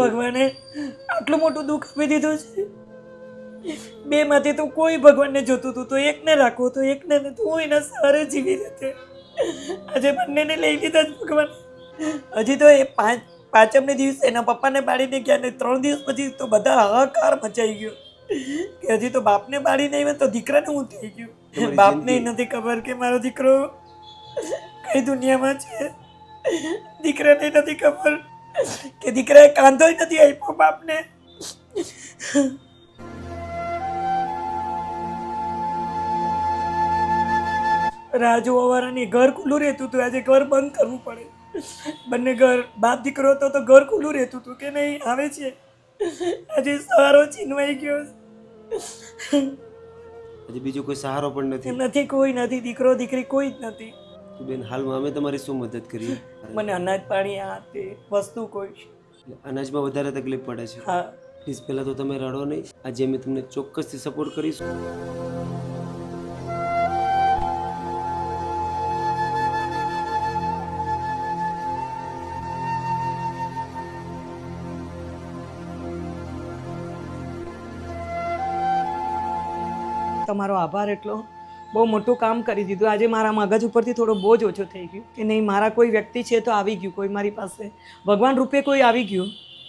ભગવાને આટલું મોટું દુઃખ આપી દીધું છે. બે માંથી તો કોઈ ભગવાનને જોતું હતું, તો એકને રાખવું તો એકને નતું. હું એના સહારે જીવી રીતે આજે બંનેને લઈ લીધા જ ભગવાન. હજી તો એ પાંચમને દિવસે એના પપ્પાને બાળીને ગયા ને 3 દિવસ પછી તો બધા હાહાકાર મચાઈ ગયો કે હજી તો બાપને બાળીને આવ્યા તો દીકરાને હું થઈ ગયું. બાપને નથી ખબર કે મારો દીકરો કઈ દુનિયામાં છે. દીકરાને નથી ખબર કે દીકરાએ કાંધો નથી આપ્યો બાપને. રાહ જોવાવાળાની ઘર ખુલ્લું રહેતું હતું, આજે ઘર બંધ કરવું પડે. બંને ઘર બાપ દીકરો હતો તો ઘર ખુલ્લું રહેતું હતું કે નહીં આવે છે. આજે સહારો છીનવાઈ ગયો. હજી બીજો કોઈ સહારો પણ નથી, કોઈ નથી. દીકરો દીકરી કોઈ જ નથી. બેન હાલમાં અમે તમારી શું મદદ કરીએ? મને અનાજ પાણી આ તે વસ્તુ કોઈ અનાજમાં વધારે તકલીફ પડે છે. હા પ્લીઝ પહેલાં તો તમે રડો નહીં. આજે અમે તમને ચોક્કસથી સપોર્ટ કરીશું. તમારો આભાર. એટલો બહુ મોટું કામ કરી દીધું. આજે મારા મગજ ઉપરથી થોડો બોજ ઓછો થઈ ગયો કે નહીં, મારા કોઈ વ્યક્તિ છે તો આવી ગયું, કોઈ મારી પાસે ભગવાન રૂપે કોઈ આવી ગયું.